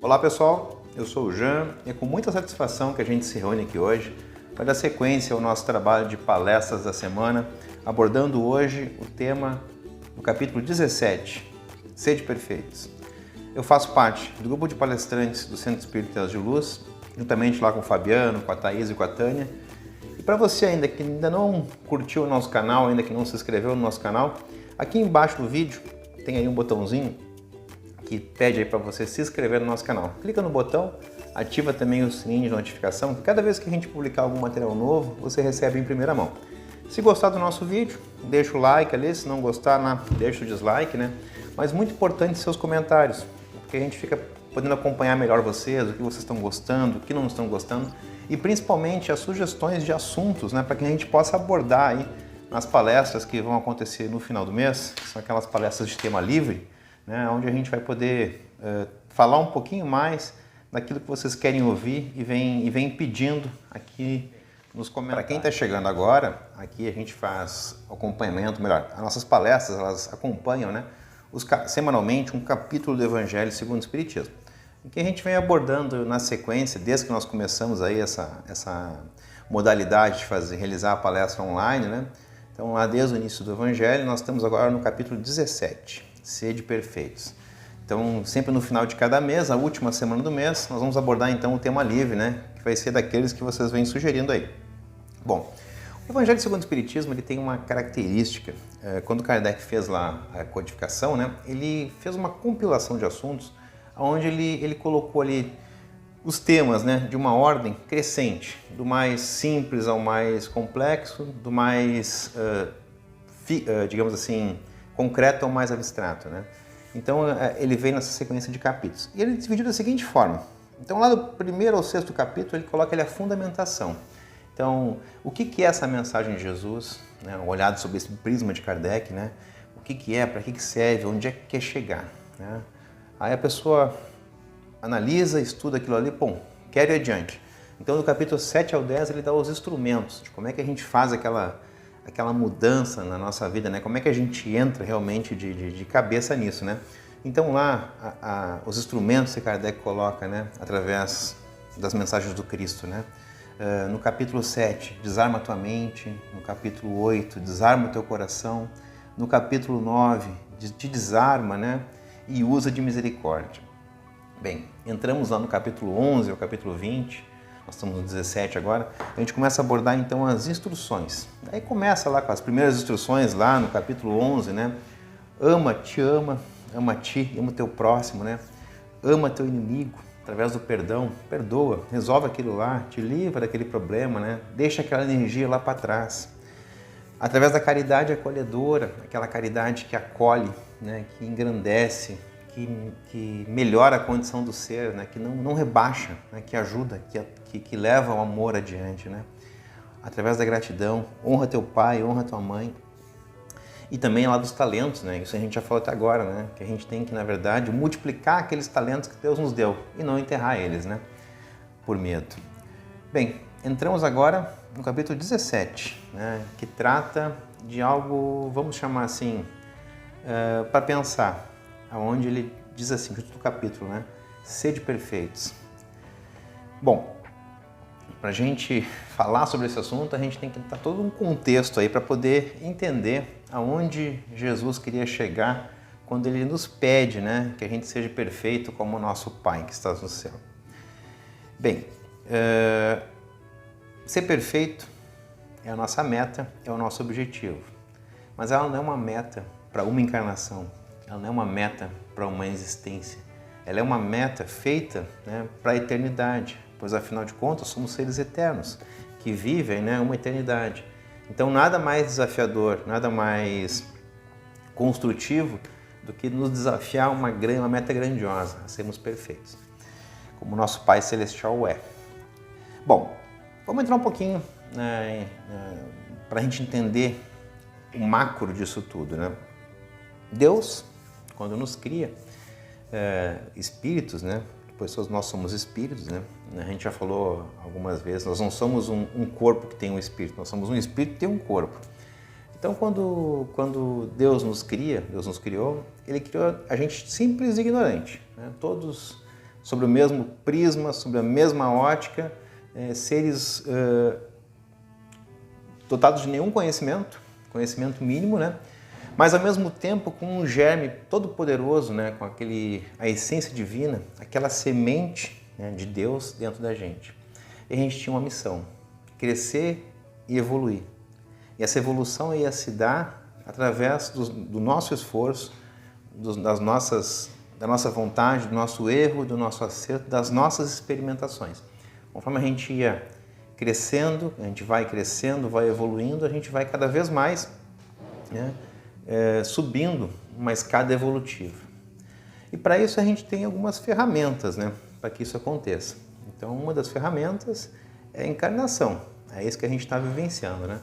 Olá pessoal, eu sou o Jean e é com muita satisfação que a gente se reúne aqui hoje para dar sequência ao nosso trabalho de palestras da semana, abordando hoje o tema do capítulo 17, Sede Perfeitos. Eu faço parte do grupo de palestrantes do Centro Espírita de Luz, juntamente lá com o Fabiano, com a Thaís e com a Tânia. E para você ainda que ainda não curtiu o nosso canal, ainda que não se inscreveu no nosso canal, aqui embaixo do vídeo tem aí um botãozinho que pede aí para você se inscrever no nosso canal. Clica no botão, ativa também o sininho de notificação. Cada vez que a gente publicar algum material novo, você recebe em primeira mão. Se gostar do nosso vídeo, deixa o like ali. Se não gostar, deixa o dislike, né? Mas muito importante seus comentários, porque a gente fica podendo acompanhar melhor vocês, o que vocês estão gostando, o que não estão gostando e principalmente as sugestões de assuntos, né? Para que a gente possa abordar aí nas palestras que vão acontecer no final do mês, que são aquelas palestras de tema livre, né, onde a gente vai poder falar um pouquinho mais daquilo que vocês querem ouvir e vem pedindo aqui nos comentários. Para quem está chegando agora, aqui a gente faz acompanhamento, melhor, as nossas palestras elas acompanham, né, semanalmente um capítulo do Evangelho segundo o Espiritismo, em que a gente vem abordando na sequência, desde que nós começamos aí essa modalidade de realizar a palestra online, né. Então lá desde o início do Evangelho, nós estamos agora no capítulo 17, Sede Perfeitos. Então, sempre no final de cada mês, a última semana do mês, nós vamos abordar então o tema livre, né? Que vai ser daqueles que vocês vêm sugerindo aí. Bom, o Evangelho segundo o Espiritismo ele tem uma característica. Quando Kardec fez lá a codificação, né? Ele fez uma compilação de assuntos, onde ele colocou ali os temas, né? De uma ordem crescente, do mais simples ao mais complexo, do mais, digamos assim, concreto ao mais abstrato, né? Então ele vem nessa sequência de capítulos. E ele dividiu da seguinte forma. Então lá do primeiro ao sexto capítulo ele coloca ali a fundamentação. Então o que é essa mensagem de Jesus, né? Olhado sob esse prisma de Kardec, né? O que é, para que serve, onde é que quer chegar, né? Aí a pessoa analisa, estuda aquilo ali, quero ir adiante. Então do capítulo 7 ao 10 ele dá os instrumentos de como é que a gente faz aquela mudança na nossa vida, né? Como é que a gente entra realmente de cabeça nisso, né? Então lá, os instrumentos que Kardec coloca, né? Através das mensagens do Cristo, né? No capítulo 7, desarma a tua mente. No capítulo 8, desarma o teu coração. No capítulo 9, te desarma, né? E usa de misericórdia. Bem, entramos lá no capítulo 11 ao capítulo 20, nós estamos no 17 agora, a gente começa a abordar então as instruções. Aí começa lá com as primeiras instruções lá no capítulo 11, né? Ama a ti, ama o teu próximo, né? Ama teu inimigo, através do perdão, perdoa, resolve aquilo lá, te livra daquele problema, né? Deixa aquela energia lá para trás. Através da caridade acolhedora, aquela caridade que acolhe, né? Que engrandece, que melhora a condição do ser, né? Que não rebaixa, né? Que ajuda, que leva o amor adiante, né? Através da gratidão, honra teu pai, honra tua mãe. E também lá dos talentos, né? Isso a gente já falou até agora, né? Que a gente tem que, na verdade, multiplicar aqueles talentos que Deus nos deu e não enterrar eles, né? Por medo. Bem, entramos agora no capítulo 17, né? Que trata de algo, vamos chamar assim, para pensar, aonde ele diz assim, junto do capítulo, né? Sede perfeitos. Bom, para a gente falar sobre esse assunto, a gente tem que dar todo um contexto aí para poder entender aonde Jesus queria chegar quando ele nos pede, né? Que a gente seja perfeito como o nosso Pai que está no céu. Bem, ser perfeito é a nossa meta, é o nosso objetivo. Mas ela não é uma meta para uma encarnação. Ela não é uma meta para uma existência. Ela é uma meta feita, né, para a eternidade, pois afinal de contas somos seres eternos que vivem, né, uma eternidade. Então nada mais desafiador, nada mais construtivo do que nos desafiar uma meta grandiosa, a sermos perfeitos, como nosso Pai Celestial é. Bom, vamos entrar um pouquinho para a gente entender o macro disso tudo, né? Deus, quando nos cria espíritos, né? Pois nós somos espíritos, né? A gente já falou algumas vezes, nós não somos um corpo que tem um espírito, nós somos um espírito que tem um corpo. Então, quando Deus nos criou, Ele criou a gente simples e ignorante, né? Todos sobre o mesmo prisma, sobre a mesma ótica, seres dotados de nenhum conhecimento mínimo, né? Mas ao mesmo tempo com um germe todo poderoso, né? Com a essência divina, aquela semente, né, de Deus dentro da gente. E a gente tinha uma missão: crescer e evoluir. E essa evolução ia se dar através do nosso esforço, da nossa vontade, do nosso erro, do nosso acerto, das nossas experimentações. Conforme a gente ia crescendo, a gente vai crescendo, vai evoluindo, a gente vai cada vez mais, né, subindo uma escada evolutiva. E para isso a gente tem algumas ferramentas, né, para que isso aconteça. Então, uma das ferramentas é a encarnação. É isso que a gente está vivenciando, né?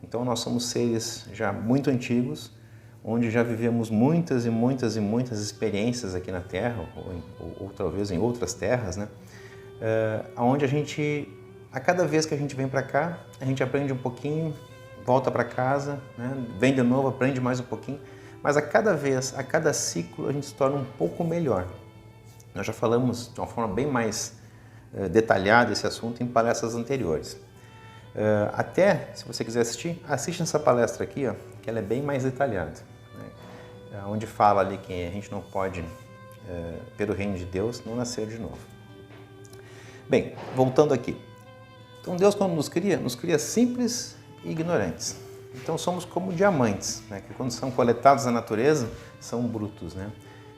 Então, nós somos seres já muito antigos, onde já vivemos muitas e muitas e muitas experiências aqui na Terra, ou talvez em outras terras, né? Onde a cada vez que a gente vem para cá, a gente aprende um pouquinho, volta para casa, né? Vem de novo, aprende mais um pouquinho, mas a cada vez, a cada ciclo, a gente se torna um pouco melhor. Nós já falamos de uma forma bem mais detalhada esse assunto em palestras anteriores. Até, se você quiser assistir, assiste essa palestra aqui, ó, que ela é bem mais detalhada, né? Onde fala ali que a gente não pode, pelo reino de Deus, não nascer de novo. Bem, voltando aqui. Então Deus, quando nos cria simples e ignorantes. Então somos como diamantes, né? Que quando são coletados na natureza, são brutos, né?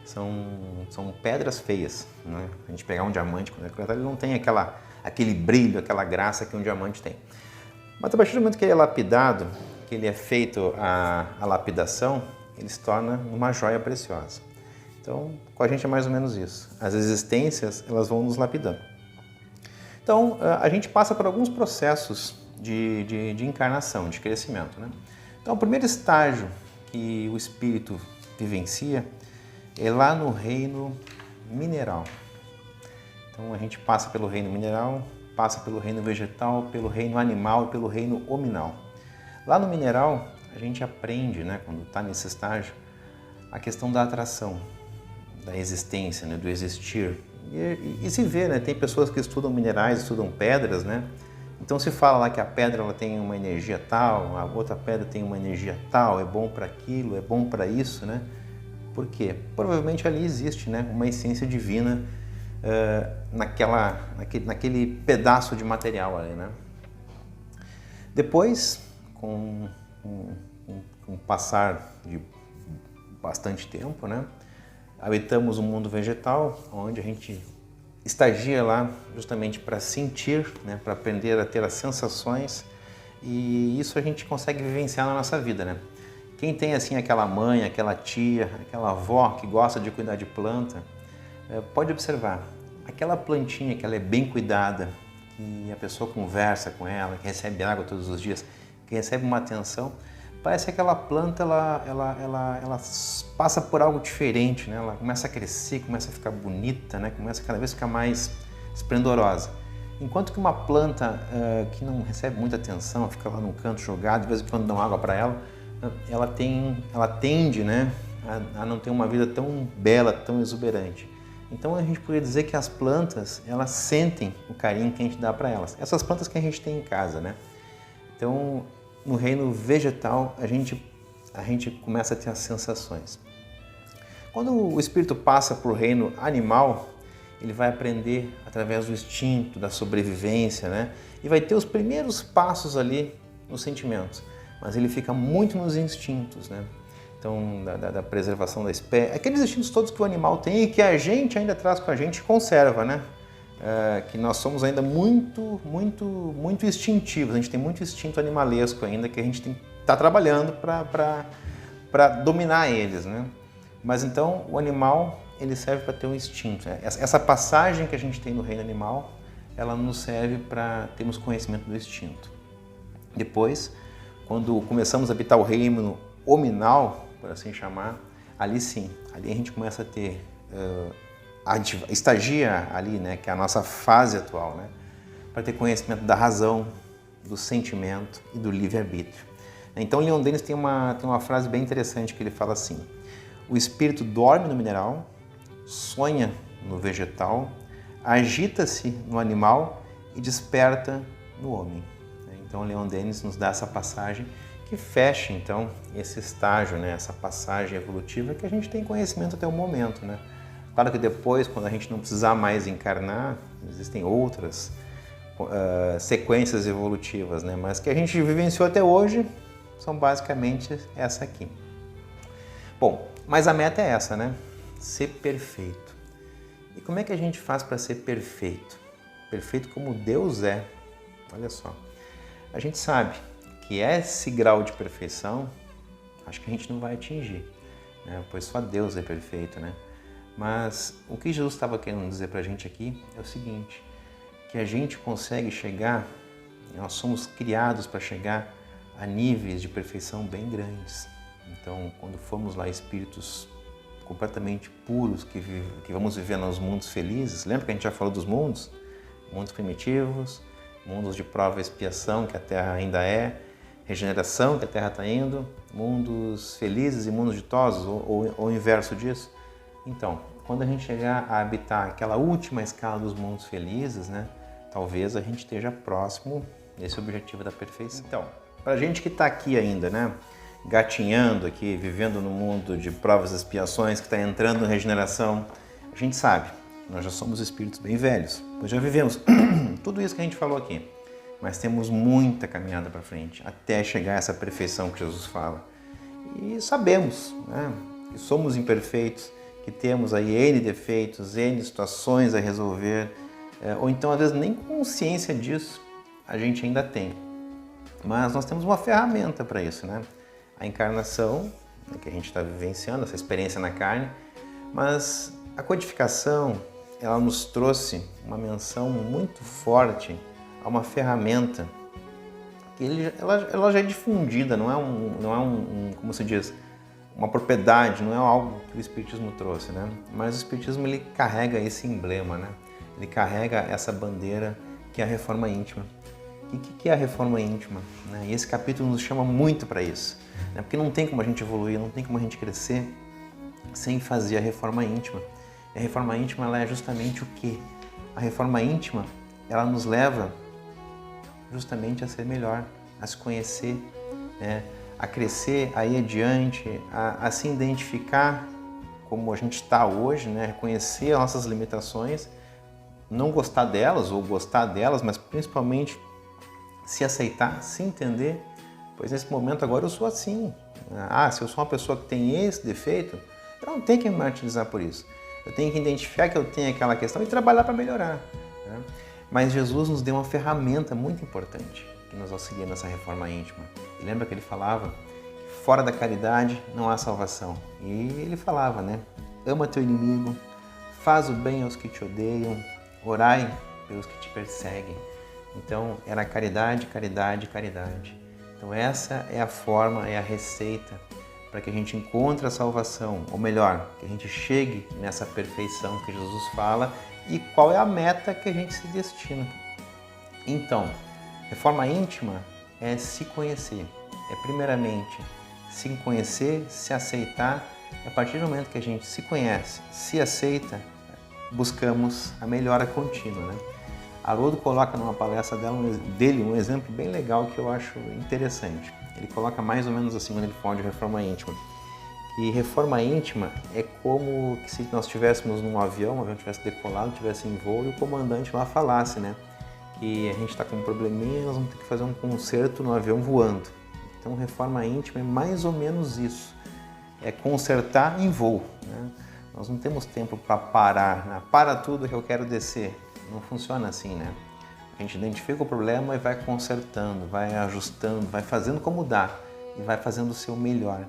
São pedras feias, né? A gente pegar um diamante, quando é coletado, ele não tem aquele brilho, aquela graça que um diamante tem. Mas a partir do momento que ele é lapidado, que ele é feito a lapidação, ele se torna uma joia preciosa. Então, com a gente é mais ou menos isso. As existências, elas vão nos lapidando. Então, a gente passa por alguns processos de encarnação, de crescimento, né? Então, o primeiro estágio que o espírito vivencia é lá no reino mineral. Então, a gente passa pelo reino mineral, passa pelo reino vegetal, pelo reino animal e pelo reino hominal. Lá no mineral, a gente aprende, né, quando está nesse estágio, a questão da atração, da existência, né, do existir. E se vê, né, tem pessoas que estudam minerais, estudam pedras, né? Então se fala lá que a pedra ela tem uma energia tal, a outra pedra tem uma energia tal, é bom para aquilo, é bom para isso, né? Por quê? Provavelmente ali existe, né, uma essência divina naquele pedaço de material ali, né? Depois, com o passar de bastante tempo, né, habitamos o mundo vegetal, onde a gente estagia lá justamente para sentir, né, para aprender a ter as sensações, e isso a gente consegue vivenciar na nossa vida, né? Quem tem assim aquela mãe, aquela tia, aquela avó que gosta de cuidar de planta, pode observar, aquela plantinha que ela é bem cuidada, que a pessoa conversa com ela, que recebe água todos os dias, que recebe uma atenção, parece que aquela planta ela passa por algo diferente, né? Ela começa a crescer, começa a ficar bonita, né? Começa a cada vez ficar mais esplendorosa. Enquanto que uma planta que não recebe muita atenção, fica lá num canto jogado, de vez em quando dão água para ela, ela tende, né, a não ter uma vida tão bela, tão exuberante. Então a gente poderia dizer que as plantas, elas sentem o carinho que a gente dá para elas. Essas plantas que a gente tem em casa, né? Então, no reino vegetal, a gente começa a ter as sensações. Quando o espírito passa para o reino animal, ele vai aprender através do instinto, da sobrevivência, né? E vai ter os primeiros passos ali nos sentimentos. Mas ele fica muito nos instintos, né? Então, da preservação da espécie, aqueles instintos todos que o animal tem e que a gente ainda traz com a gente e conserva, né? Que nós somos ainda muito instintivos, a gente tem muito instinto animalesco ainda que a gente está trabalhando para dominar eles, né? Mas então o animal ele serve para ter um instinto. Essa passagem que a gente tem no reino animal, ela nos serve para termos conhecimento do instinto. Depois, quando começamos a habitar o reino hominal, por assim chamar, ali sim, ali a gente começa a ter a gente estagia ali, né, que é a nossa fase atual, né, para ter conhecimento da razão, do sentimento e do livre-arbítrio. Então, Leon Denis tem uma frase bem interessante que ele fala assim: o espírito dorme no mineral, sonha no vegetal, agita-se no animal e desperta no homem. Então, Leon Denis nos dá essa passagem que fecha, então, esse estágio, né? Essa passagem evolutiva que a gente tem conhecimento até o momento, né? Claro que depois, quando a gente não precisar mais encarnar, existem outras sequências evolutivas, né? Mas que a gente vivenciou até hoje são basicamente essa aqui. Bom, mas a meta é essa, né? Ser perfeito. E como é que a gente faz para ser perfeito? Perfeito como Deus é. Olha só. A gente sabe que esse grau de perfeição, acho que a gente não vai atingir, né? Pois só Deus é perfeito, né? Mas o que Jesus estava querendo dizer para a gente aqui é o seguinte, que a gente consegue chegar, nós somos criados para chegar a níveis de perfeição bem grandes. Então, quando formos lá espíritos completamente puros, que vamos viver nos mundos felizes, lembra que a gente já falou dos mundos? Mundos primitivos, mundos de prova e expiação, que a Terra ainda é, regeneração, que a Terra está indo, mundos felizes e mundos ditosos, ou o inverso disso. Então, quando a gente chegar a habitar aquela última escala dos mundos felizes, né, talvez a gente esteja próximo desse objetivo da perfeição. Então, para a gente que está aqui ainda, né, gatinhando aqui, vivendo no mundo de provas e expiações, que está entrando em regeneração, a gente sabe, nós já somos espíritos bem velhos, pois já vivemos tudo isso que a gente falou aqui, mas temos muita caminhada para frente, até chegar a essa perfeição que Jesus fala. E sabemos, né, que somos imperfeitos, que temos aí N defeitos, N situações a resolver, ou então às vezes nem consciência disso a gente ainda tem. Mas nós temos uma ferramenta para isso, né? A encarnação, né, que a gente está vivenciando, essa experiência na carne, mas a codificação, ela nos trouxe uma menção muito forte a uma ferramenta que ela já é difundida, não é como se diz, uma propriedade, não é algo que o Espiritismo trouxe, né? Mas o Espiritismo, ele carrega esse emblema, né? Ele carrega essa bandeira que é a reforma íntima. E o que é a reforma íntima? E esse capítulo nos chama muito para isso, né? Porque não tem como a gente evoluir, não tem como a gente crescer sem fazer a reforma íntima. E a reforma íntima, ela é justamente o quê? A reforma íntima, ela nos leva justamente a ser melhor, a se conhecer, né? A crescer, a ir adiante, a se identificar como a gente está hoje, né? Reconhecer as nossas limitações, não gostar delas ou gostar delas, mas principalmente se aceitar, se entender, pois nesse momento agora eu sou assim. Se eu sou uma pessoa que tem esse defeito, eu não tenho que me martirizar por isso. Eu tenho que identificar que eu tenho aquela questão e trabalhar para melhorar, né? Mas Jesus nos deu uma ferramenta muito importante que nos auxilia nessa reforma íntima. E lembra que ele falava que fora da caridade não há salvação. E ele falava, né? Ama teu inimigo, faz o bem aos que te odeiam, orai pelos que te perseguem. Então, era caridade, caridade, caridade. Então, essa é a forma, é a receita para que a gente encontre a salvação, ou melhor, que a gente chegue nessa perfeição que Jesus fala e qual é a meta que a gente se destina. Então, reforma íntima é se conhecer, é primeiramente se conhecer, se aceitar. A partir do momento que a gente se conhece, se aceita, buscamos a melhora contínua, né? Haroldo coloca numa palestra dele um exemplo bem legal que eu acho interessante. Ele coloca mais ou menos assim quando ele fala de reforma íntima. E reforma íntima é como se nós estivéssemos num avião, o avião tivesse decolado, estivesse em voo e o comandante lá falasse, né? Que a gente está com um probleminha e nós vamos ter que fazer um conserto no avião voando. Então, reforma íntima é mais ou menos isso. É consertar em voo, né? Nós não temos tempo para parar, né? Para tudo que eu quero descer. Não funciona assim, né? A gente identifica o problema e vai consertando, vai ajustando, vai fazendo como dá e vai fazendo o seu melhor.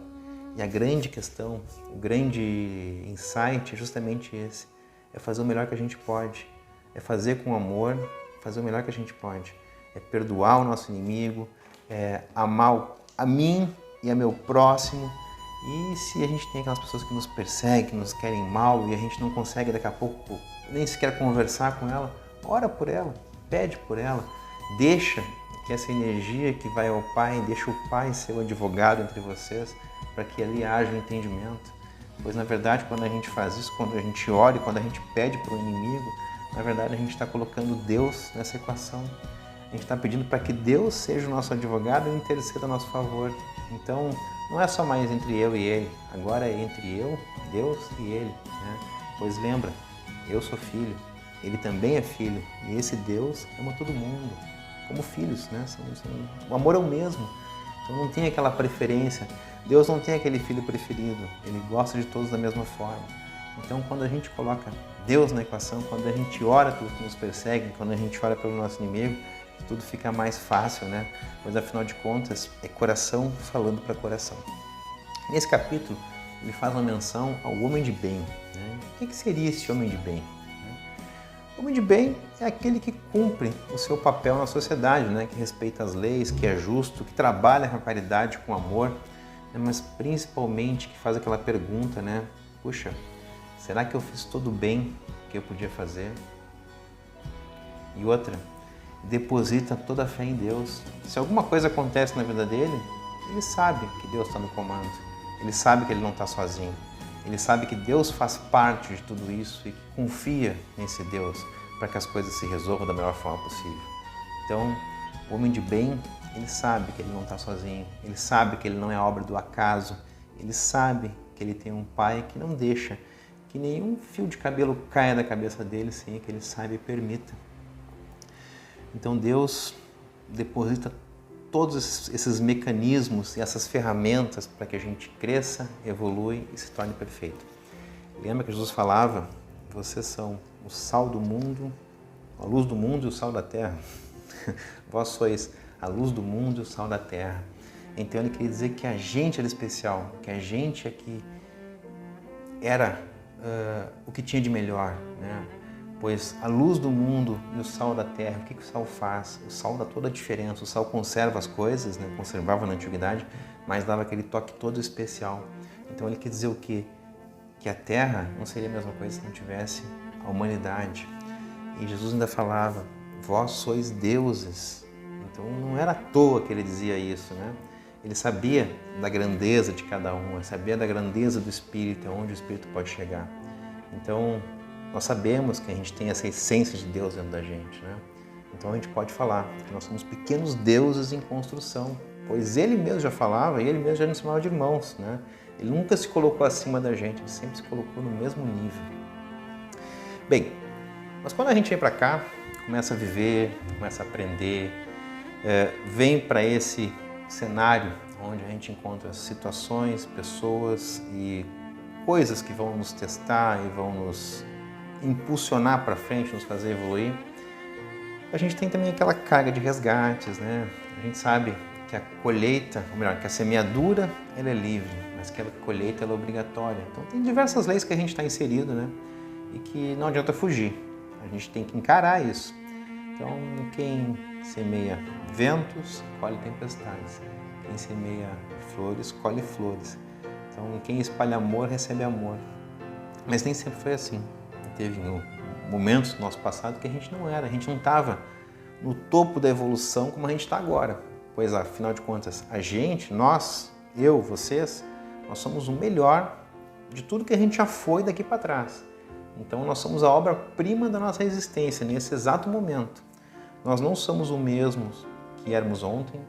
E a grande questão, o grande insight é justamente esse. É fazer o melhor que a gente pode. É fazer com amor, fazer o melhor que a gente pode. É perdoar o nosso inimigo, é amar a mim e a meu próximo. E se a gente tem aquelas pessoas que nos perseguem, que nos querem mal e a gente não consegue daqui a pouco nem sequer conversar com ela, ora por ela, pede por ela, deixa que essa energia que vai ao Pai, deixa o Pai ser o advogado entre vocês, para que ali haja um entendimento. Pois na verdade, quando a gente faz isso, quando a gente ora e quando a gente pede para o inimigo, Na verdade, a gente está colocando Deus nessa equação. A gente está pedindo para que Deus seja o nosso advogado e interceda a nosso favor. Então, não é só mais entre eu e ele, agora é entre eu, Deus e ele, né? Pois lembra, eu sou filho, ele também é filho, e esse Deus ama todo mundo, como filhos, né? O amor é o mesmo, então não tem aquela preferência. Deus não tem aquele filho preferido, ele gosta de todos da mesma forma. Então, quando a gente coloca Deus na equação, quando a gente ora pelos que nos perseguem, quando a gente ora pelo nosso inimigo, tudo fica mais fácil, né? Pois afinal de contas, é coração falando para coração. Nesse capítulo, ele faz uma menção ao homem de bem, né? O que seria esse homem de bem? O homem de bem é aquele que cumpre o seu papel na sociedade, né? Que respeita as leis, que é justo, que trabalha com a caridade, com amor, né? Mas principalmente que faz aquela pergunta, né? Puxa, será que eu fiz todo o bem que eu podia fazer? E outra, deposita toda a fé em Deus. Se alguma coisa acontece na vida dele, ele sabe que Deus está no comando. Ele sabe que ele não está sozinho. Ele sabe que Deus faz parte de tudo isso e que confia nesse Deus para que as coisas se resolvam da melhor forma possível. Então, o homem de bem, ele sabe que ele não está sozinho. Ele sabe que ele não é obra do acaso. Ele sabe que ele tem um pai que não deixa que nenhum fio de cabelo caia da cabeça dele sem que ele saiba e permita. Então Deus deposita todos esses mecanismos e essas ferramentas para que a gente cresça, evolui e se torne perfeito. Lembra que Jesus falava, vocês são o sal do mundo, a luz do mundo e o sal da terra. Vós sois a luz do mundo e o sal da terra. Então ele queria dizer que a gente era especial, que a gente aqui era o que tinha de melhor, né? Pois a luz do mundo e o sal da terra, o que o sal faz? O sal dá toda a diferença, o sal conserva as coisas, né? Conservava na antiguidade, mas dava aquele toque todo especial. Então ele quer dizer o quê? Que a terra não seria a mesma coisa se não tivesse a humanidade. E Jesus ainda falava, vós sois deuses. Então não era à toa que ele dizia isso, né? Ele sabia da grandeza de cada um, ele sabia da grandeza do Espírito, aonde o Espírito pode chegar. Então, nós sabemos que a gente tem essa essência de Deus dentro da gente, né? Então a gente pode falar que nós somos pequenos deuses em construção, pois ele mesmo já falava e ele mesmo já nos chamava de irmãos, né? Ele nunca se colocou acima da gente, ele sempre se colocou no mesmo nível. Bem, mas quando a gente vem para cá, começa a viver, começa a aprender, vem para esse cenário onde a gente encontra situações, pessoas e coisas que vão nos testar e vão nos impulsionar para frente, nos fazer evoluir, a gente tem também aquela carga de resgates, né? A gente sabe que a colheita, ou melhor, que a semeadura ela é livre, mas que a colheita ela é obrigatória. Então tem diversas leis que a gente está inserido, né? E que não adianta fugir, a gente tem que encarar isso. Então quem semeia ventos, colhe tempestades. Quem semeia flores, colhe flores. Então quem espalha amor, recebe amor. Mas nem sempre foi assim. Teve momentos no nosso passado que a gente não estava no topo da evolução como a gente está agora. Pois, afinal de contas, a gente, nós, eu, vocês, nós somos o melhor de tudo que a gente já foi daqui para trás. Então, nós somos a obra-prima da nossa existência nesse exato momento. Nós não somos o mesmo que éramos ontem,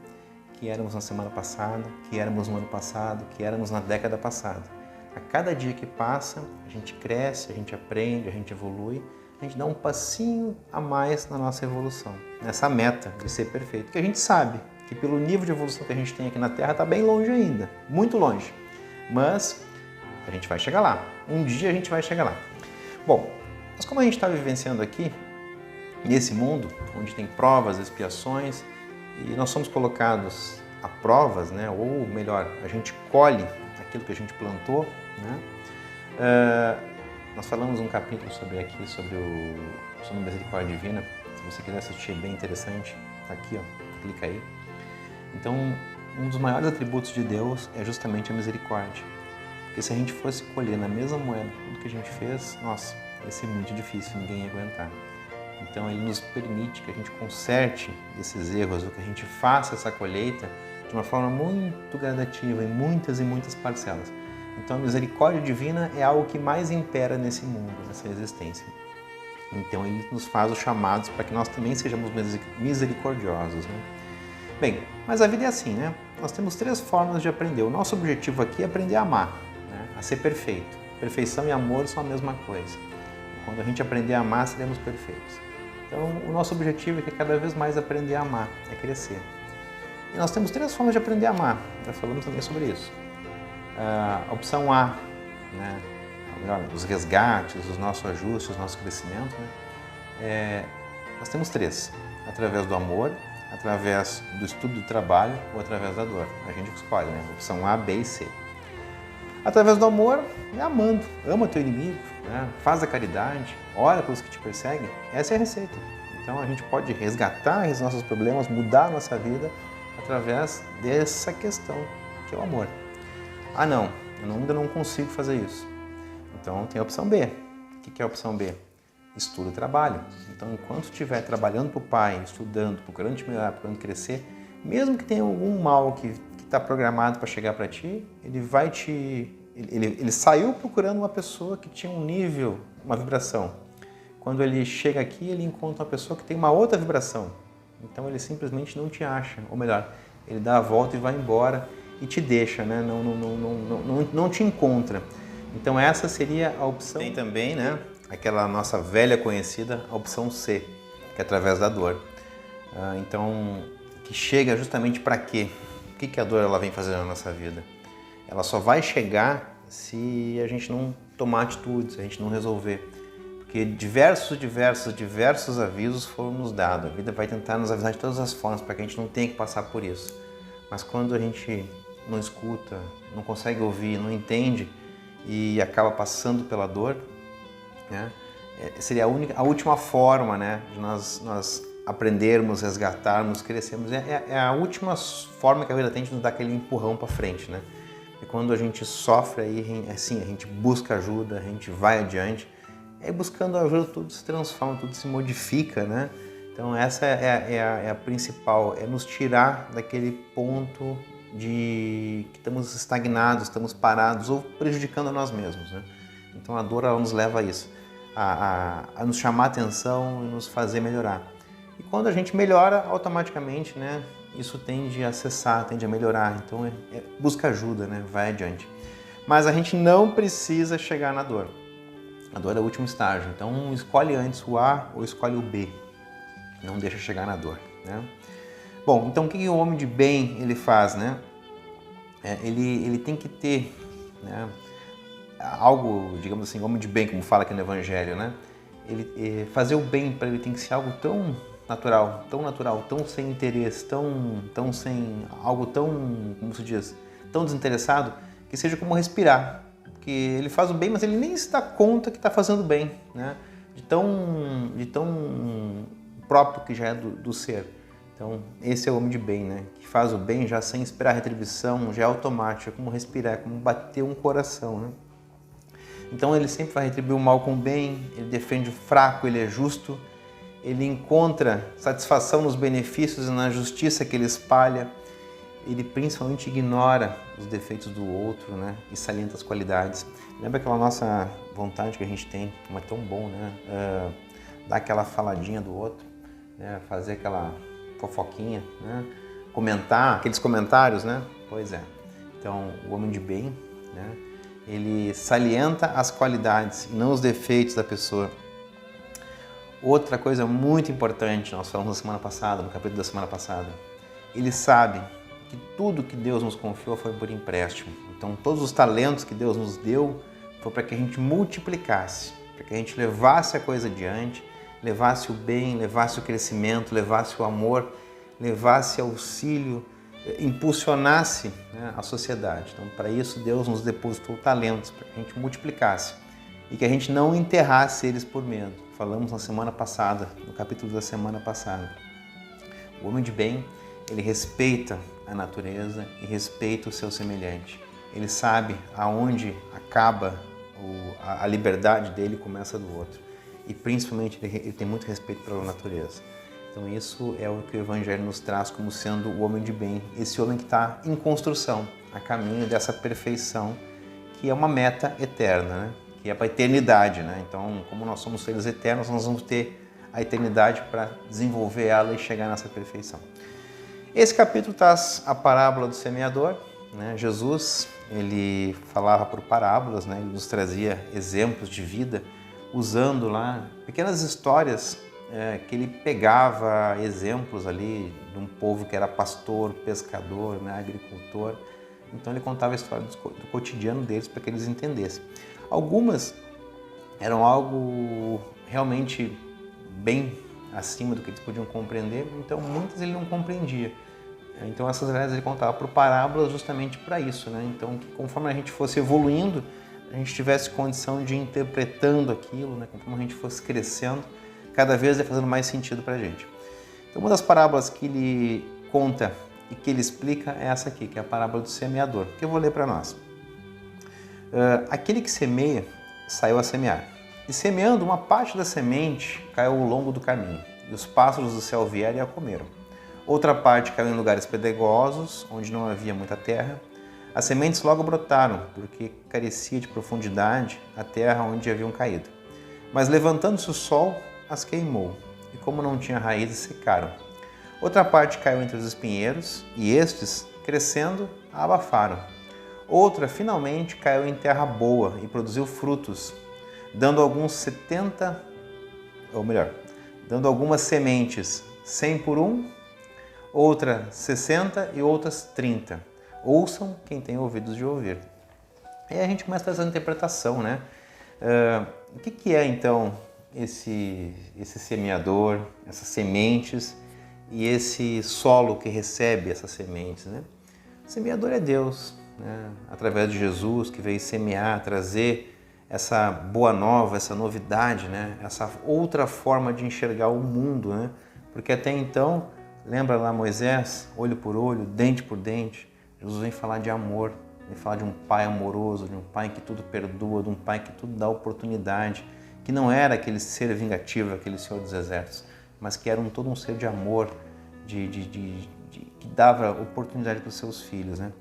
que éramos na semana passada, que éramos no ano passado, que éramos na década passada. A cada dia que passa, a gente cresce, a gente aprende, a gente evolui, a gente dá um passinho a mais na nossa evolução, nessa meta de ser perfeito. Porque a gente sabe que pelo nível de evolução que a gente tem aqui na Terra está bem longe ainda, muito longe. Mas a gente vai chegar lá, um dia a gente vai chegar lá. Bom, mas como a gente está vivenciando aqui, nesse mundo, onde tem provas, expiações, e nós somos colocados a provas, né? Ou melhor, a gente colhe aquilo que a gente plantou, né? Nós falamos um capítulo sobre a misericórdia divina. Se você quiser assistir, é bem interessante. Está aqui, ó, clica aí. Então, um dos maiores atributos de Deus é justamente a misericórdia. Porque se a gente fosse colher na mesma moeda tudo que a gente fez, nossa, ia ser muito difícil, ninguém ia aguentar. Então, Ele nos permite que a gente conserte esses erros, ou que a gente faça essa colheita de uma forma muito gradativa, em muitas e muitas parcelas. Então a misericórdia divina é algo que mais impera nesse mundo, nessa existência. Então ele nos faz os chamados para que nós também sejamos misericordiosos, né? Bem, mas a vida é assim, né? Nós temos 3 formas de aprender. O nosso objetivo aqui é aprender a amar, né? A ser perfeito. Perfeição e amor são a mesma coisa. Quando a gente aprender a amar, seremos perfeitos. Então, o nosso objetivo é que cada vez mais aprender a amar, é crescer. E nós temos 3 formas de aprender a amar. Já falamos também sobre isso. A opção A, né? Ou melhor, os resgates, os nossos ajustes, o nosso crescimento, né? Nós temos 3. Através do amor, através do estudo do trabalho ou através da dor. A gente escolhe, né? Opção A, B e C. Através do amor, é amando. Ama teu inimigo, né? Faz a caridade, ora pelos que te perseguem. Essa é a receita. Então a gente pode resgatar os nossos problemas, mudar a nossa vida através dessa questão, que é o amor. Ah não, eu ainda não consigo fazer isso. Então tem a opção B. O que é a opção B? Estudo e trabalho. Então, enquanto estiver trabalhando para o Pai, estudando, procurando te melhorar, procurando crescer, mesmo que tenha algum mal que está programado para chegar para ti, ele vai te... Ele saiu procurando uma pessoa que tinha um nível, uma vibração. Quando ele chega aqui, ele encontra uma pessoa que tem uma outra vibração. Então, ele simplesmente não te acha. Ou melhor, ele dá a volta e vai embora e te deixa, né? Não te encontra. Então, essa seria a opção. Tem também, né? Aquela nossa velha conhecida, a opção C, que é através da dor. Então, que chega justamente para quê? O que a dor ela vem fazer na nossa vida? Ela só vai chegar se a gente não tomar atitudes, se a gente não resolver. Porque diversos avisos foram nos dados. A vida vai tentar nos avisar de todas as formas para que a gente não tenha que passar por isso. Mas quando a gente não escuta, não consegue ouvir, não entende e acaba passando pela dor, né? Seria a última forma, né, de nós aprendermos, resgatarmos, crescermos. É a última forma que a vida tem de nos dar aquele empurrão para frente, né? E quando a gente sofre, aí, assim, a gente busca ajuda, a gente vai adiante. E buscando ajuda tudo se transforma, tudo se modifica, né? Então essa é a principal, é nos tirar daquele ponto de que estamos estagnados, estamos parados ou prejudicando a nós mesmos, né? Então a dor ela nos leva a isso, a nos chamar a atenção e nos fazer melhorar. E quando a gente melhora, automaticamente, né, isso tende a cessar, tende a melhorar. Então busca ajuda, né, vai adiante. Mas a gente não precisa chegar na dor. A dor é o último estágio. Então escolhe antes o A ou escolhe o B. Não deixa chegar na dor, né? Bom, então o que o homem de bem ele faz, né? Ele tem que ter, né, algo, digamos assim, homem de bem, como fala aqui no Evangelho, né? Fazer o bem para ele tem que ser algo tão natural, tão sem interesse, tão sem algo tão, como se diz, tão desinteressado, que seja como respirar. Porque ele faz o bem, mas ele nem se dá conta que está fazendo bem, né? De tão próprio que já é do ser. Então, esse é o homem de bem, né? Que faz o bem já sem esperar retribuição, já é automático, é como respirar, é como bater um coração, né? Então ele sempre vai retribuir o mal com o bem, ele defende o fraco, ele é justo, ele encontra satisfação nos benefícios e na justiça que ele espalha, ele principalmente ignora os defeitos do outro, né? E salienta as qualidades. Lembra aquela nossa vontade que a gente tem, como é tão bom, né? Dar aquela faladinha do outro, né? Fazer aquela fofoquinha, né? Comentar, aqueles comentários, né? Pois é. Então, o homem de bem, né? Ele salienta as qualidades e não os defeitos da pessoa. Outra coisa muito importante, nós falamos na semana passada, no capítulo da semana passada, ele sabe que tudo que Deus nos confiou foi por empréstimo. Então, todos os talentos que Deus nos deu foi para que a gente multiplicasse, para que a gente levasse a coisa adiante, levasse o bem, levasse o crescimento, levasse o amor, levasse auxílio, impulsionasse, né, a sociedade. Então, para isso, Deus nos depositou talentos, para que a gente multiplicasse e que a gente não enterrasse eles por medo. Falamos na semana passada, no capítulo da semana passada. O homem de bem, ele respeita a natureza e respeita o seu semelhante. Ele sabe aonde acaba a liberdade dele e começa do outro. E principalmente ele tem muito respeito pela natureza. Então isso é o que o Evangelho nos traz como sendo o homem de bem. Esse homem que está em construção, a caminho dessa perfeição, que é uma meta eterna, né? que é para a eternidade, né? Então, como nós somos seres eternos, nós vamos ter a eternidade para desenvolver ela e chegar nessa perfeição. Esse capítulo traz a parábola do semeador, né? Jesus, ele falava por parábolas, né? Ele nos trazia exemplos de vida, usando lá pequenas histórias que ele pegava exemplos ali de um povo que era pastor, pescador, né? Agricultor. Então ele contava a história do cotidiano deles para que eles entendessem. Algumas eram algo realmente bem acima do que eles podiam compreender, então muitas ele não compreendia. Então essas vezes ele contava por parábolas justamente para isso, né? Então que conforme a gente fosse evoluindo, a gente tivesse condição de ir interpretando aquilo, né? Conforme a gente fosse crescendo, cada vez ia fazendo mais sentido para a gente. Então uma das parábolas que ele conta e que ele explica é essa aqui, que é a parábola do semeador, que eu vou ler para nós. Aquele que semeia saiu a semear, e semeando uma parte da semente caiu ao longo do caminho, e os pássaros do céu vieram e a comeram. Outra parte caiu em lugares pedregosos, onde não havia muita terra. As sementes logo brotaram, porque carecia de profundidade a terra onde haviam caído. Mas levantando-se o sol, as queimou, e como não tinha raízes, secaram. Outra parte caiu entre os espinheiros, e estes, crescendo, a abafaram. Outra, finalmente, caiu em terra boa e produziu frutos, dando algumas sementes, 100 por um, outra 60 e outras 30. Ouçam quem tem ouvidos de ouvir. Aí a gente começa essa interpretação, né? O que é então esse semeador, essas sementes e esse solo que recebe essas sementes, né? O semeador é Deus, né? Através de Jesus, que veio semear, trazer essa boa nova, essa novidade, né? Essa outra forma de enxergar o mundo, né? Porque até então, lembra lá Moisés, olho por olho, dente por dente, Jesus vem falar de amor, vem falar de um pai amoroso, de um pai que tudo perdoa, de um pai que tudo dá oportunidade, que não era aquele ser vingativo, aquele Senhor dos Exércitos, mas que era todo um ser de amor, que dava oportunidade para os seus filhos, né?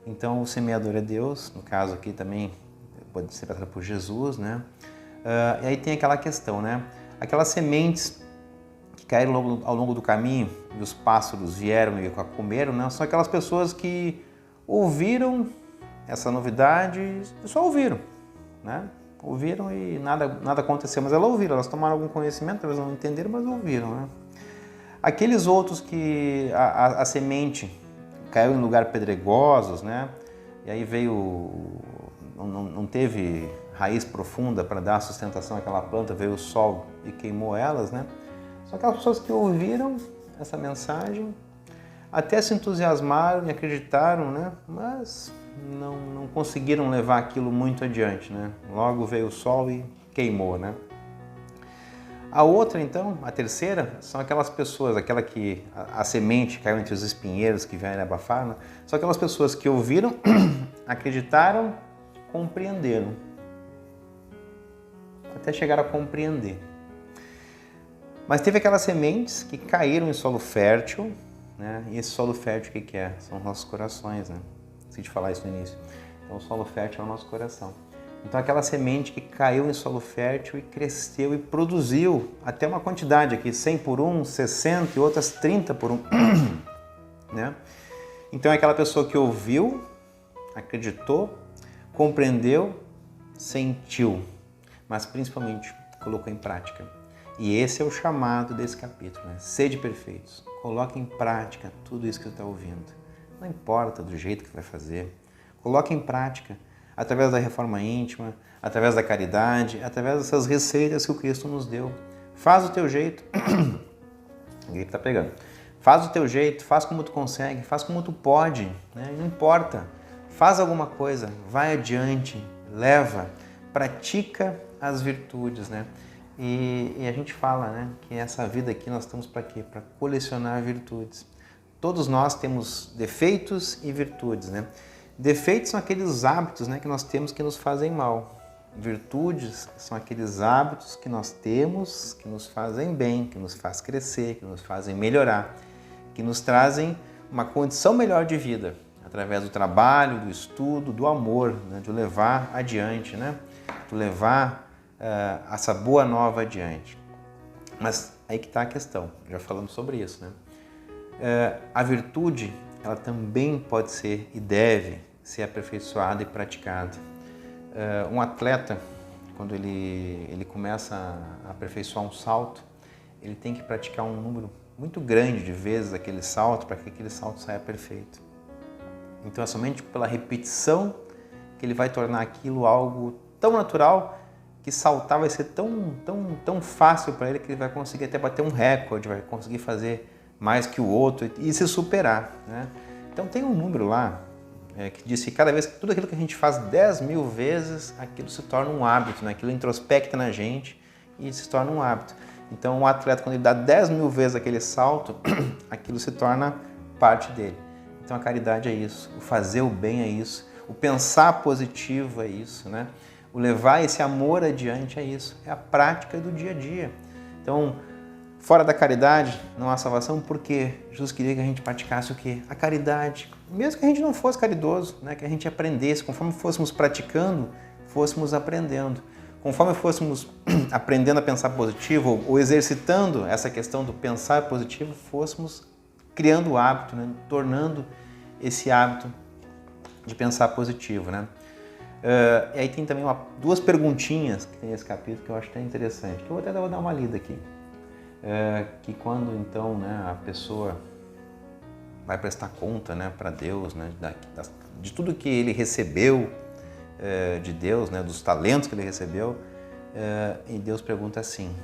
Então o semeador é Deus, no caso aqui também pode ser tratado por Jesus, né? E aí tem aquela questão, né? Aquelas sementes que caíram ao longo do caminho e os pássaros vieram e a comeram, né? São aquelas pessoas que ouviram essa novidade e só ouviram, né? Ouviram e nada aconteceu, mas elas ouviram, elas tomaram algum conhecimento, elas não entenderam, mas ouviram, né? Aqueles outros que a semente caiu em lugares pedregosos, né? E aí não teve raiz profunda para dar sustentação àquela planta, veio o sol e queimou elas, né? São aquelas pessoas que ouviram essa mensagem, até se entusiasmaram e acreditaram, né? Mas não conseguiram levar aquilo muito adiante, né? Logo veio o sol e queimou, né? A outra, então, a terceira, são aquelas pessoas, aquela que a semente caiu entre os espinheiros que vieram abafar, né? São aquelas pessoas que ouviram, acreditaram, compreenderam. Até chegar a compreender. Mas teve aquelas sementes que caíram em solo fértil, né? E esse solo fértil o que é? São os nossos corações, né? Esqueci de falar isso no início. Então o solo fértil é o nosso coração. Então aquela semente que caiu em solo fértil e cresceu e produziu até uma quantidade aqui, 100 por um, 60 e outras 30 por um, né? Então é aquela pessoa que ouviu, acreditou, compreendeu, sentiu, mas principalmente colocou em prática. E esse é o chamado desse capítulo, né? Sede perfeitos, coloque em prática tudo isso que você está ouvindo. Não importa do jeito que vai fazer, coloque em prática através da reforma íntima, através da caridade, através dessas receitas que o Cristo nos deu. Faz o teu jeito, a gripe está pegando, faz o teu jeito, faz como tu consegue, faz como tu pode, né? Não importa, faz alguma coisa, vai adiante, leva, pratica as virtudes, né? E a gente fala, né, que essa vida aqui nós estamos para quê? Para colecionar virtudes. Todos nós temos defeitos e virtudes, né? Defeitos são aqueles hábitos, né, que nós temos que nos fazem mal. Virtudes são aqueles hábitos que nós temos que nos fazem bem, que nos faz crescer, que nos fazem melhorar, que nos trazem uma condição melhor de vida, através do trabalho, do estudo, do amor, né, de o levar adiante, né? tu levar essa boa nova adiante. Mas aí que está a questão, já falamos sobre isso, né? A virtude, ela também pode ser e deve ser aperfeiçoada e praticada. Um atleta, quando ele começa a aperfeiçoar um salto, ele tem que praticar um número muito grande de vezes aquele salto para que aquele salto saia perfeito. Então é somente pela repetição que ele vai tornar aquilo algo tão natural que saltar vai ser tão fácil para ele que ele vai conseguir até bater um recorde, vai conseguir fazer mais que o outro e se superar, né? Então tem um número lá que diz que cada vez que tudo aquilo que a gente faz 10.000 vezes, aquilo se torna um hábito, né? Aquilo introspecta na gente e se torna um hábito. Então um atleta, quando ele dá 10.000 vezes aquele salto, aquilo se torna parte dele. Então a caridade é isso, o fazer o bem é isso, o pensar positivo é isso, né? O levar esse amor adiante é isso, é a prática do dia a dia. Então, fora da caridade não há salvação, porque Jesus queria que a gente praticasse o quê? A caridade. Mesmo que a gente não fosse caridoso, né? Que a gente aprendesse, conforme fôssemos praticando, fôssemos aprendendo. Conforme fôssemos aprendendo a pensar positivo ou exercitando essa questão do pensar positivo, fôssemos criando o hábito, né? Tornando esse hábito de pensar positivo, né? E aí tem também duas perguntinhas que tem nesse capítulo que eu acho até interessante, que eu até vou dar uma lida aqui. Que quando então, né, a pessoa vai prestar conta, né, para Deus, né, de tudo que ele recebeu de Deus, né, dos talentos que ele recebeu, e Deus pergunta assim: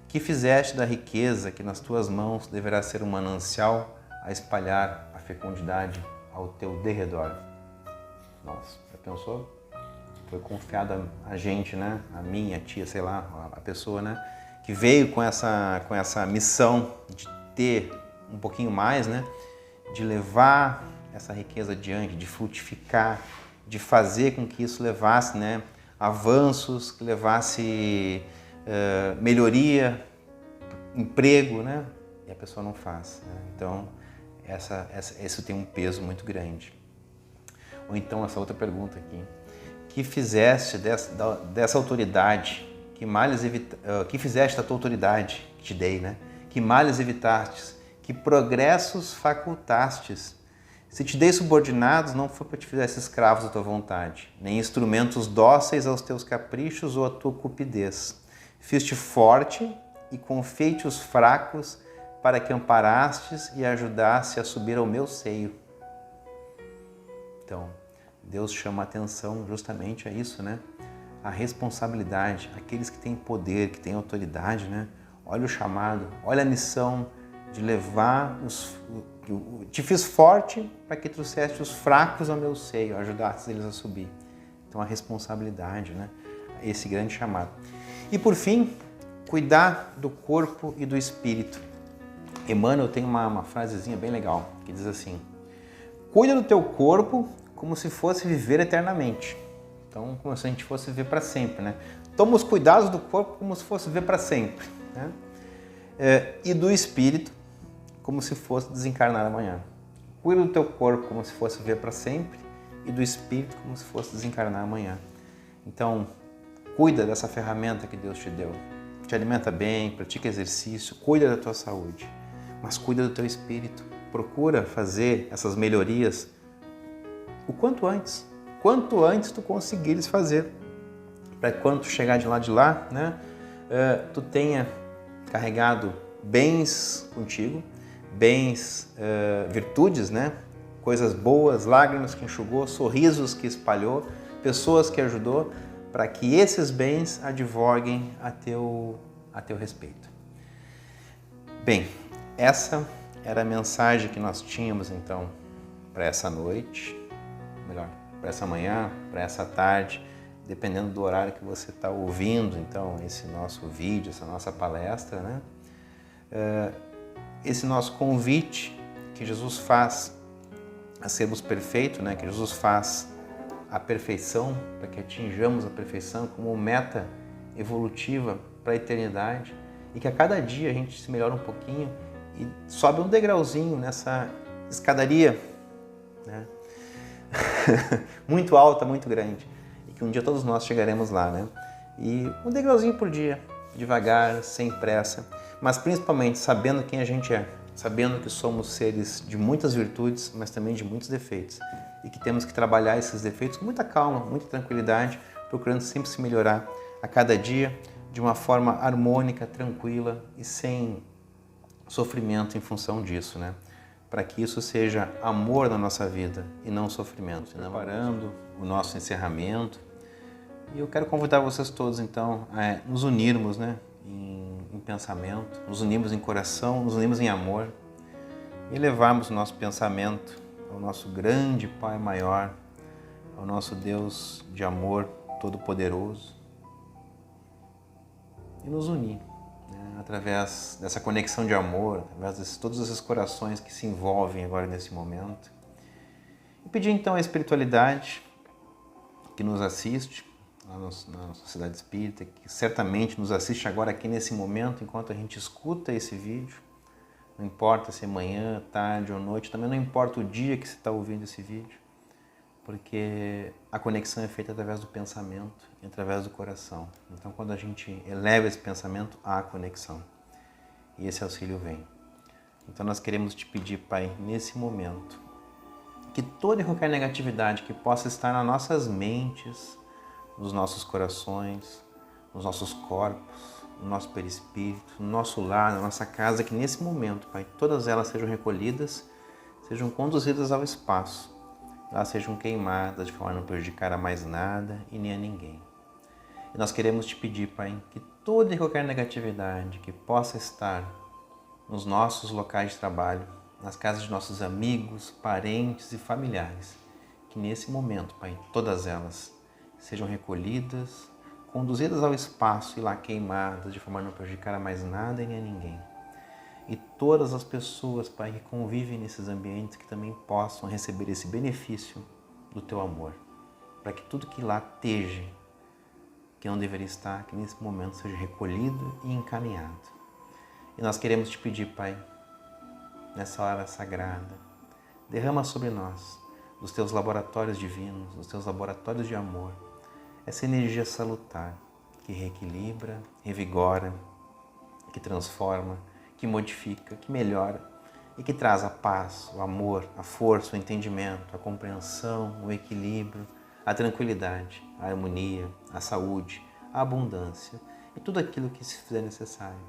que fizeste da riqueza que nas tuas mãos deverá ser um manancial a espalhar a fecundidade ao teu derredor? Nossa, já pensou? Foi confiado a gente, né, a mim, a tia, sei lá, a pessoa, né, que veio com essa missão de ter um pouquinho mais, né, de levar essa riqueza adiante, de frutificar, de fazer com que isso levasse, né, avanços, que levasse melhoria, emprego, né, e a pessoa não faz, né? Então, isso tem um peso muito grande. Ou então essa outra pergunta aqui: que fizeste dessa autoridade, que fizeste da tua autoridade que te dei, né? Que males evitastes, que progressos facultastes. Se te dei subordinados, não foi para te fizesse escravos da tua vontade, nem instrumentos dóceis aos teus caprichos ou à tua cupidez. Fiz-te forte e confei-te os fracos, para que amparastes e ajudasse a subir ao meu seio. Então, Deus chama a atenção justamente a isso, né? A responsabilidade, aqueles que têm poder, que têm autoridade, né? Olha o chamado, olha a missão de levar te fiz forte para que trouxeste os fracos ao meu seio, ajudasse eles a subir. Então a responsabilidade, né? Esse grande chamado. E por fim, cuidar do corpo e do espírito. Emmanuel tem uma frasezinha bem legal, que diz assim: cuida do teu corpo como se fosse viver eternamente. Então, como se a gente fosse viver para sempre, né? Toma os cuidados do corpo como se fosse viver para sempre, né? E do espírito como se fosse desencarnar amanhã. Cuida do teu corpo como se fosse viver para sempre e do espírito como se fosse desencarnar amanhã. Então, cuida dessa ferramenta que Deus te deu. Te alimenta bem, pratica exercício, cuida da tua saúde, mas cuida do teu espírito. Procura fazer essas melhorias o quanto antes tu conseguires fazer, para que quando tu chegar de lá, né, tu tenha carregado bens contigo, bens, virtudes, né, coisas boas, lágrimas que enxugou, sorrisos que espalhou, pessoas que ajudou, para que esses bens advoguem a teu respeito. Bem, essa era a mensagem que nós tínhamos então para essa noite, melhor, para essa manhã, para essa tarde, dependendo do horário que você está ouvindo, então, esse nosso vídeo, essa nossa palestra, né? Esse nosso convite que Jesus faz a sermos perfeitos, né? Que Jesus faz a perfeição, para que atinjamos a perfeição como meta evolutiva para a eternidade, e que a cada dia a gente se melhora um pouquinho e sobe um degrauzinho nessa escadaria, né? Muito alta, muito grande, e que um dia todos nós chegaremos lá, né? E um degrauzinho por dia, devagar, sem pressa, mas principalmente sabendo quem a gente é, sabendo que somos seres de muitas virtudes, mas também de muitos defeitos, e que temos que trabalhar esses defeitos com muita calma, muita tranquilidade, procurando sempre se melhorar a cada dia de uma forma harmônica, tranquila e sem sofrimento em função disso, né? Para que isso seja amor na nossa vida e não sofrimento. Preparando o nosso encerramento, e eu quero convidar vocês todos então a nos unirmos, né, em pensamento, nos unirmos em coração, nos unirmos em amor e levarmos o nosso pensamento ao nosso grande Pai maior, ao nosso Deus de amor todo-poderoso e nos unir, né, através dessa conexão de amor, através de todos esses corações que se envolvem agora nesse momento. E pedir então à espiritualidade que nos assiste lá na Sociedade Espírita, que certamente nos assiste agora aqui nesse momento, enquanto a gente escuta esse vídeo, não importa se é manhã, tarde ou noite, também não importa o dia que você está ouvindo esse vídeo, porque a conexão é feita através do pensamento e através do coração. Então, quando a gente eleva esse pensamento, há conexão. E esse auxílio vem. Então, nós queremos te pedir, Pai, nesse momento, que toda e qualquer negatividade que possa estar nas nossas mentes, nos nossos corações, nos nossos corpos, no nosso perispírito, no nosso lar, na nossa casa, que nesse momento, Pai, todas elas sejam recolhidas, sejam conduzidas ao espaço, elas sejam queimadas de forma a não prejudicar a mais nada e nem a ninguém. E nós queremos te pedir, Pai, que toda e qualquer negatividade que possa estar nos nossos locais de trabalho, nas casas de nossos amigos, parentes e familiares, que nesse momento, Pai, todas elas sejam recolhidas, conduzidas ao espaço e lá queimadas de forma a não prejudicar a mais nada e nem a ninguém. E todas as pessoas, Pai, que convivem nesses ambientes que também possam receber esse benefício do Teu amor, para que tudo que lá esteja, que não deveria estar, que nesse momento seja recolhido e encaminhado. E nós queremos te pedir, Pai, nessa hora sagrada, derrama sobre nós, dos Teus laboratórios divinos, dos Teus laboratórios de amor, essa energia salutar que reequilibra, revigora, que transforma, que modifica, que melhora e que traz a paz, o amor, a força, o entendimento, a compreensão, o equilíbrio, a tranquilidade, a harmonia, a saúde, a abundância e tudo aquilo que se fizer necessário.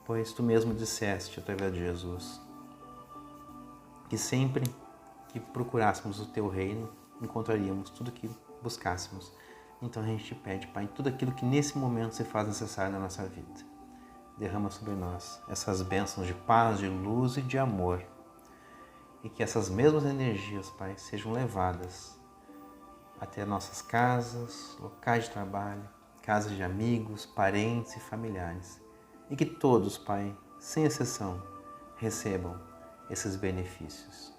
Pois Tu mesmo disseste, através de Jesus, que sempre que procurássemos o Teu reino, encontraríamos tudo que buscássemos. Então a gente te pede, Pai, tudo aquilo que nesse momento se faz necessário na nossa vida. Derrama sobre nós essas bênçãos de paz, de luz e de amor. E que essas mesmas energias, Pai, sejam levadas até nossas casas, locais de trabalho, casas de amigos, parentes e familiares. E que todos, Pai, sem exceção, recebam esses benefícios.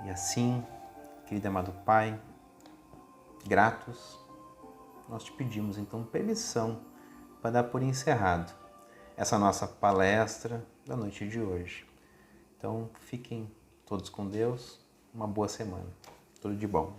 E assim, querido e amado Pai, gratos, nós te pedimos então permissão para dar por encerrado essa nossa palestra da noite de hoje. Então fiquem todos com Deus, uma boa semana, tudo de bom.